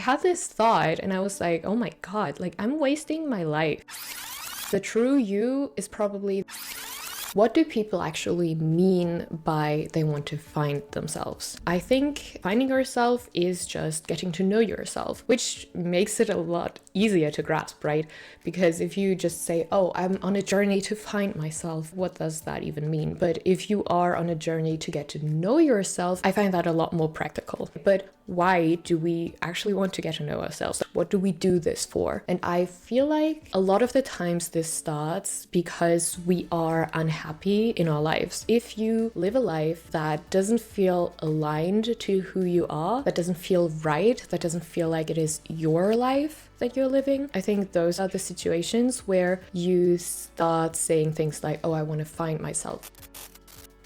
had this thought and I was like, oh my God, like I'm wasting my life. The true you is probably, what do people actually mean by they want to find themselves? I think finding yourself is just getting to know yourself, which makes it a lot easier to grasp, right? Because if you just say, oh, I'm on a journey to find myself, what does that even mean? But if you are on a journey to get to know yourself, I find that a lot more practical. But why do we actually want to get to know ourselves? What do we do this for? And I feel like a lot of the times this starts because we are unhappy in our lives. If you live a life that doesn't feel aligned to who you are, that doesn't feel right, that doesn't feel like it is your life that you're living, I think those are the situations where you start saying things like, oh, I want to find myself.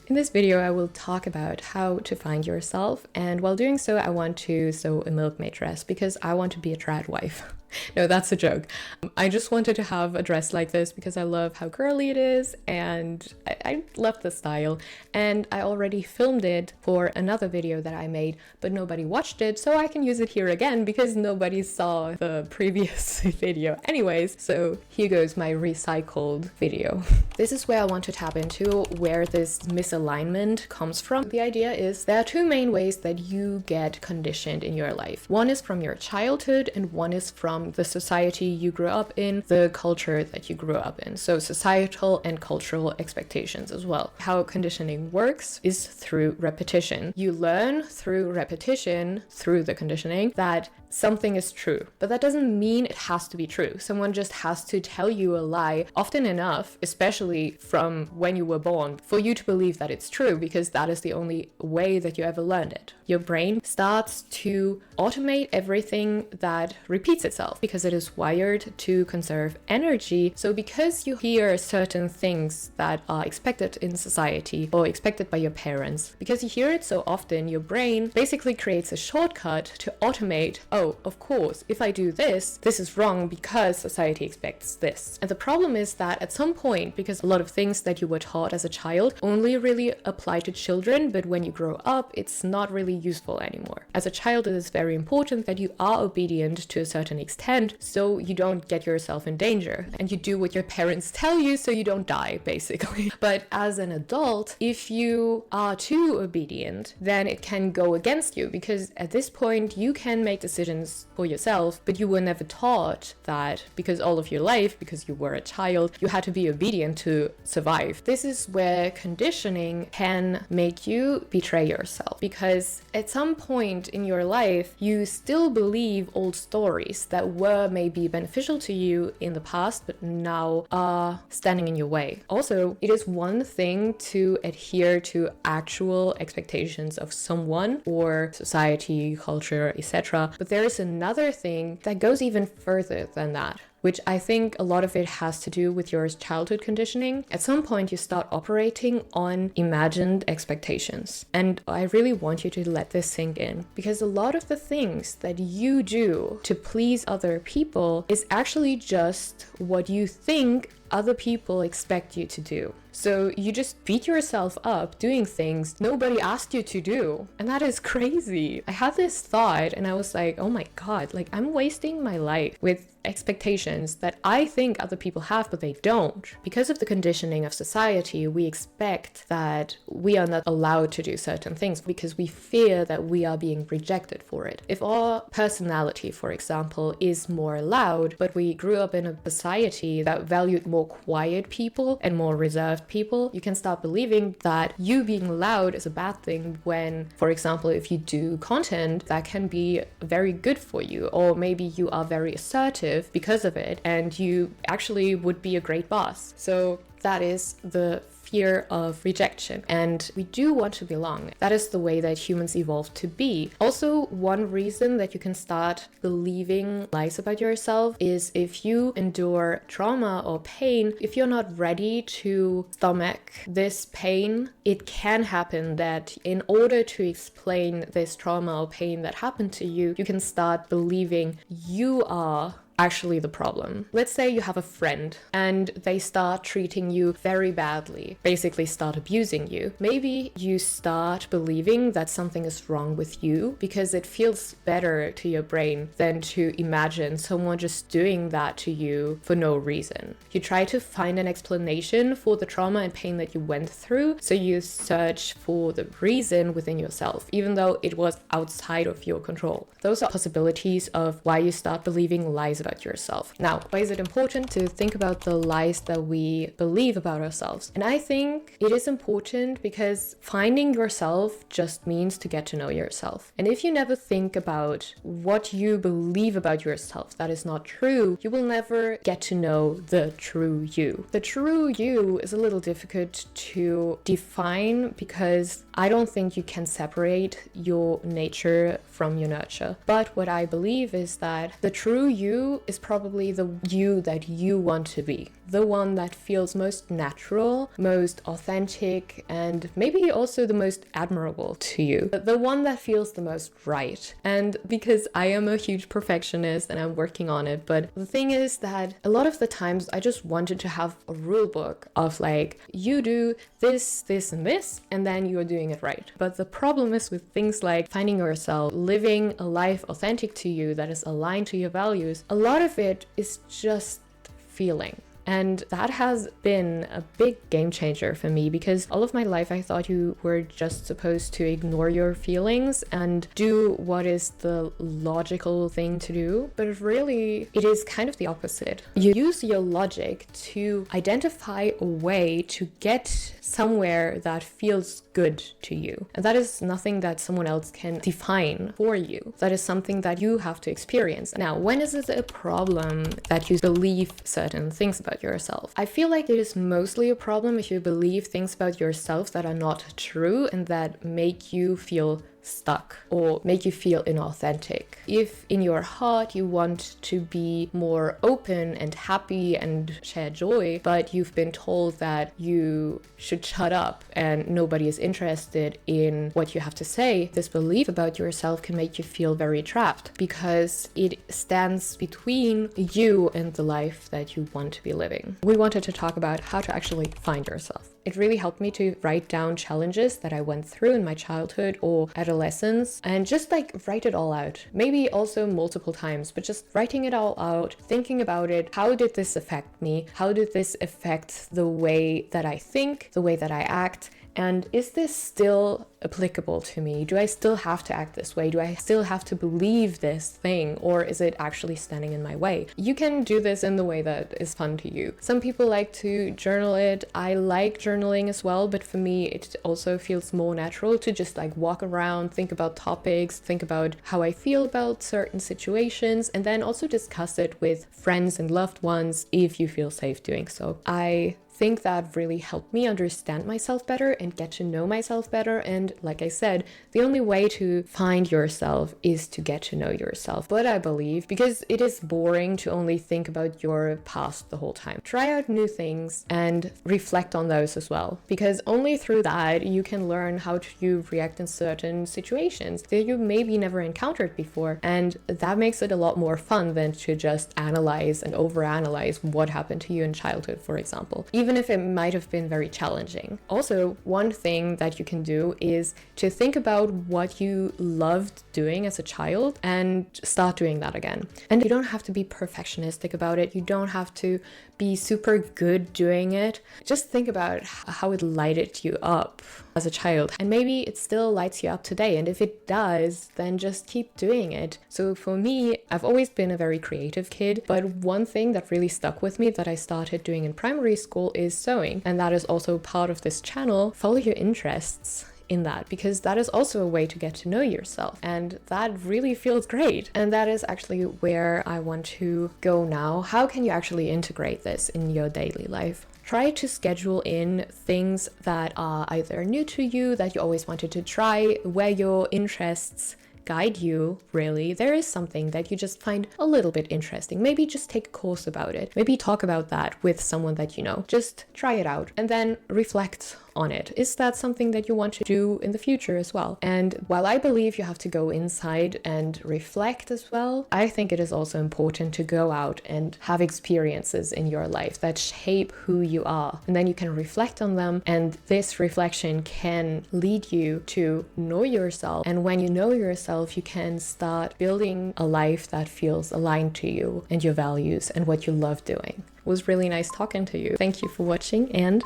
In this video, I will talk about how to find yourself, and while doing so, I want to sew a milkmaid dress because I want to be a trad wife. No, that's a joke. I just wanted to have a dress like this because I love how girly it is and I love the style, and I already filmed it for another video that I made, but nobody watched it, so I can use it here again because nobody saw the previous video anyways. So here goes my recycled video. This is where I want to tap into where this misalignment comes from. The idea is there are two main ways that you get conditioned in your life. One is from your childhood and one is from the society you grew up in, the culture that you grew up in. So societal and cultural expectations as well. How conditioning works is through repetition. You learn through repetition, through the conditioning, that something is true, but that doesn't mean it has to be true. Someone just has to tell you a lie often enough, especially from when you were born, for you to believe that it's true, because that is the only way that you ever learned it. Your brain starts to automate everything that repeats itself because it is wired to conserve energy. So because you hear certain things that are expected in society or expected by your parents, because you hear it so often, your brain basically creates a shortcut to automate, oh, of course, if I do this, this is wrong because society expects this. And the problem is that at some point, because a lot of things that you were taught as a child only really apply to children, but when you grow up, it's not really useful anymore. As a child, it is very important that you are obedient to a certain extent so you don't get yourself in danger, and you do what your parents tell you so you don't die, basically. But as an adult, if you are too obedient, then it can go against you, because at this point you can make decisions for yourself, but you were never taught that because all of your life, because you were a child, you had to be obedient to survive. This is where conditioning can make you betray yourself, because at some point in your life, you still believe old stories that were maybe beneficial to you in the past, but now are standing in your way. Also, it is one thing to adhere to actual expectations of someone or society, culture, etc., but there is another thing that goes even further than that, which I think a lot of it has to do with your childhood conditioning. At some point, you start operating on imagined expectations. And I really want you to let this sink in, because a lot of the things that you do to please other people is actually just what you think other people expect you to do. So you just beat yourself up doing things nobody asked you to do. And that is crazy. I had this thought and I was like, oh my God, like I'm wasting my life with expectations that I think other people have, but they don't. Because of the conditioning of society, we expect that we are not allowed to do certain things because we fear that we are being rejected for it. If our personality, for example, is more loud, but we grew up in a society that valued more quiet people and more reserved people, you can start believing that you being loud is a bad thing when, for example, if you do content that can be very good for you, or maybe you are very assertive because of it and you actually would be a great boss. So that is the fear of rejection, and we do want to belong. That is the way that humans evolved to be. Also, one reason that you can start believing lies about yourself is if you endure trauma or pain, if you're not ready to stomach this pain, it can happen that in order to explain this trauma or pain that happened to you, you can start believing you are actually the problem. Let's say you have a friend and they start treating you very badly, basically start abusing you. Maybe you start believing that something is wrong with you because it feels better to your brain than to imagine someone just doing that to you for no reason. You try to find an explanation for the trauma and pain that you went through, so you search for the reason within yourself, even though it was outside of your control. Those are possibilities of why you start believing lies about yourself. Now, why is it important to think about the lies that we believe about ourselves? And I think it is important because finding yourself just means to get to know yourself. And if you never think about what you believe about yourself that is not true, you will never get to know the true you. The true you is a little difficult to define because I don't think you can separate your nature from your nurture. But what I believe is that the true you is probably the you that you want to be. The one that feels most natural, most authentic, and maybe also the most admirable to you. The one that feels the most right. And because I am a huge perfectionist and I'm working on it, but the thing is that a lot of the times I just wanted to have a rule book of like, you do this, this, and this, and then you're doing it right. But the problem is with things like finding yourself, living a life authentic to you that is aligned to your values, a lot of it is just feeling. And that has been a big game changer for me because all of my life I thought you were just supposed to ignore your feelings and do what is the logical thing to do. But really, it is kind of the opposite. You use your logic to identify a way to get somewhere that feels good to you. And that is nothing that someone else can define for you. That is something that you have to experience. Now, when is it a problem that you believe certain things about yourself? I feel like it is mostly a problem if you believe things about yourself that are not true and that make you feel stuck or make you feel inauthentic. If in your heart you want to be more open and happy and share joy, but you've been told that you should shut up and nobody is interested in what you have to say, this belief about yourself can make you feel very trapped because it stands between you and the life that you want to be living. We wanted to talk about how to actually find yourself. It really helped me to write down challenges that I went through in my childhood or adolescence and just like write it all out. Maybe also multiple times, but just writing it all out, thinking about it. How did this affect me? How did this affect the way that I think, the way that I act? And is this still applicable to me? Do I still have to act this way? Do I still have to believe this thing? Or is it actually standing in my way? You can do this in the way that is fun to you. Some people like to journal it. I like journaling as well, but for me, it also feels more natural to just like walk around, think about topics, think about how I feel about certain situations, and then also discuss it with friends and loved ones if you feel safe doing so. I think that really helped me understand myself better and get to know myself better. And like I said, the only way to find yourself is to get to know yourself. But I believe, because it is boring to only think about your past the whole time, try out new things and reflect on those as well. Because only through that you can learn how to react in certain situations that you maybe never encountered before. And that makes it a lot more fun than to just analyze and overanalyze what happened to you in childhood, for example, even if it might have been very challenging. Also, one thing that you can do is to think about what you loved doing as a child and start doing that again. And you don't have to be perfectionistic about it. You don't have to be super good doing it. Just think about how it lighted you up as a child. And maybe it still lights you up today. And if it does, then just keep doing it. So for me, I've always been a very creative kid, but one thing that really stuck with me that I started doing in primary school is sewing. And that is also part of this channel. Follow your interests in that, because that is also a way to get to know yourself, and that really feels great. And that is actually where I want to go now. How can you actually integrate this in your daily life? Try to schedule in things that are either new to you, that you always wanted to try, where your interests guide you, really. There is something that you just find a little bit interesting. Maybe just take a course about it. Maybe talk about that with someone that you know. Just try it out and then reflect on it. Is that something that you want to do in the future as well? And while I believe you have to go inside and reflect as well, I think it is also important to go out and have experiences in your life that shape who you are. And then you can reflect on them, and this reflection can lead you to know yourself. And when you know yourself, you can start building a life that feels aligned to you and your values and what you love doing. It was really nice talking to you. Thank you for watching, and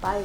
bye.